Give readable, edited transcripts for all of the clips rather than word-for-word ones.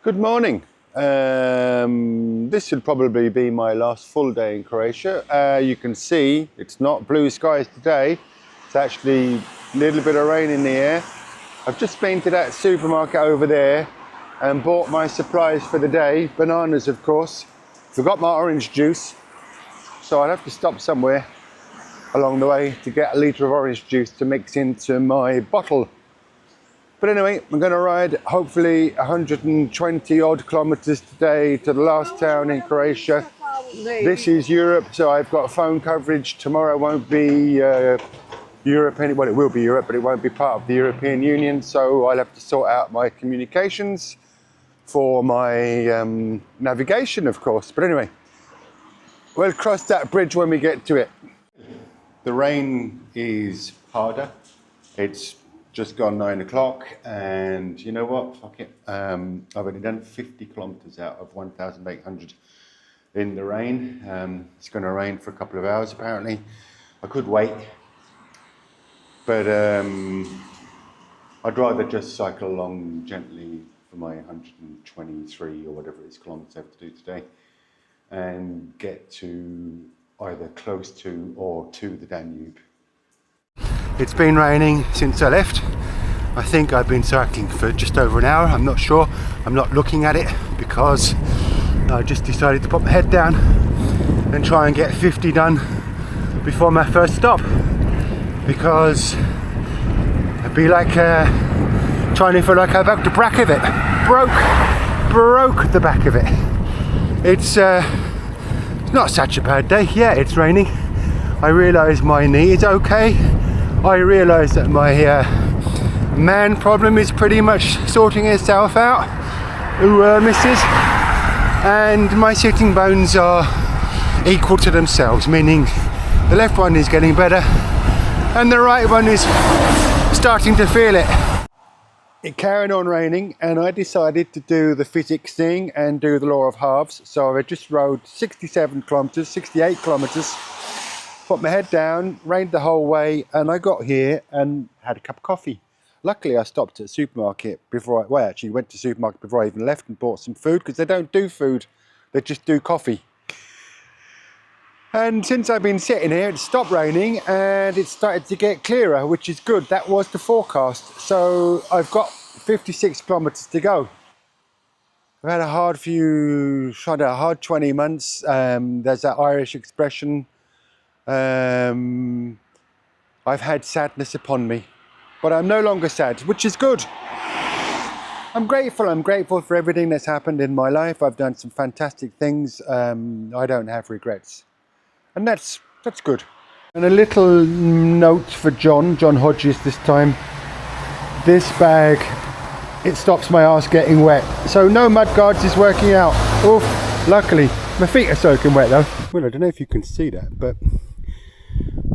Good morning. This should probably be my last full day in Croatia. You can see it's not blue skies today. It's actually a little bit of rain in the air. I've just been to that supermarket over there and bought my supplies for the day. Bananas, of course. Forgot my orange juice, so I'll have to stop somewhere along the way to get a litre of orange juice to mix into my bottle. But anyway, I'm going to ride hopefully 120 odd kilometers today to the last town in Croatia. This is Europe, so I've got phone coverage. Tomorrow won't be Europe, well, it will be Europe, but it won't be part of the European Union, so I'll have to sort out my communications for my navigation, of course. But anyway, we'll cross that bridge when we get to it. The rain is harder. It's just gone 9 o'clock, and you know what? Fuck it. I've only done 50 kilometers out of 1,800 in the rain. It's going to rain for a couple of hours apparently. I could wait, but I'd rather just cycle along gently for my 123 or whatever it is kilometers I have to do today, and get to either close to or to the Danube. It's been raining since I left. I think I've been cycling for just over an hour. I'm not sure. I'm not looking at it because I just decided to put my head down and try and get 50 done before my first stop, because I'd be like trying to feel like I broke the back of it. Broke the back of it. It's not such a bad day. Yeah, it's raining. I realise my knee is okay. I realise that my man problem is pretty much sorting itself out. Misses. And my sitting bones are equal to themselves, meaning the left one is getting better and the right one is starting to feel it. It carried on raining and I decided to do the physics thing and do the law of halves. So I just rode 67 kilometres, 68 kilometres. Put my head down, rained the whole way, and I got here and had a cup of coffee. Luckily I stopped at a supermarket before I actually went to the supermarket before I even left and bought some food, because they don't do food, they just do coffee. And since I've been sitting here, it stopped raining and it started to get clearer, which is good. That was the forecast. So I've got 56 kilometers to go. I've had a hard 20 months. There's that Irish expression, I've had sadness upon me, but I'm no longer sad, which is good. I'm grateful for everything that's happened in my life. I've done some fantastic things. I don't have regrets, and that's good. And a little note for John Hodges this time. This bag, it stops my ass getting wet, so no mud guards is working out. Oof, luckily my feet are soaking wet though. Well, I don't know if you can see that, but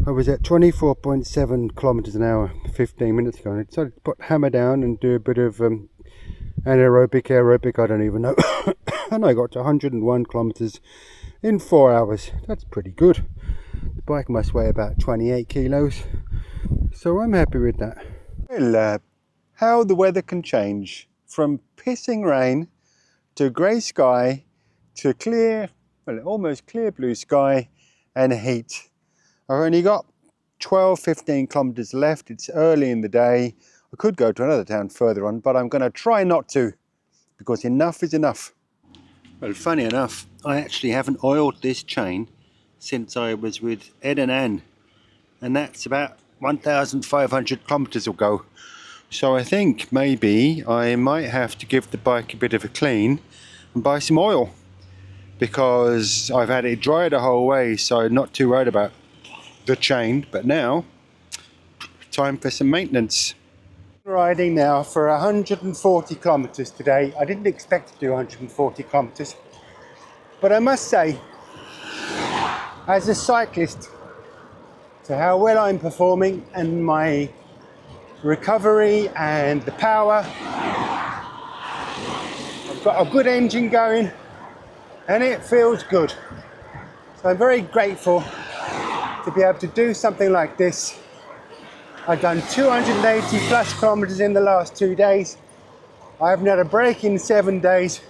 I was at 24.7 kilometers an hour 15 minutes ago, and I decided to put hammer down and do a bit of aerobic, I don't even know. And I got to 101 kilometers in 4 hours. That's pretty good. The bike must weigh about 28 kilos, so I'm happy with that. Well, how the weather can change from pissing rain to grey sky to clear, well, almost clear blue sky and heat. I've only got 12-15 kilometers left. It's early in the day. I could go to another town further on, but I'm going to try not to, because enough is enough. Well, funny enough, I actually haven't oiled this chain since I was with Ed and Anne, and that's about 1,500 kilometers ago. So I think maybe I might have to give the bike a bit of a clean and buy some oil, because I've had it dry the whole way, so I'm not too worried about the chain. But now, time for some maintenance. Riding now for 140 kilometers today. I didn't expect to do 140 kilometers, but I must say, as a cyclist, to how well I'm performing and my recovery and the power, I've got a good engine going and it feels good. So I'm very grateful to be able to do something like this. I've done 280 plus kilometers in the last 2 days, I haven't had a break in 7 days.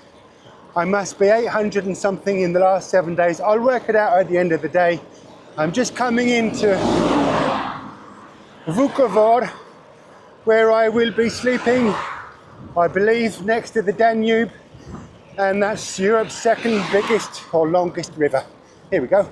I must be 800 and something in the last 7 days. I'll work it out at the end of the day. I'm just coming into Vukovar, where I will be sleeping, I believe, next to the Danube, and that's Europe's second biggest or longest river. Here we go.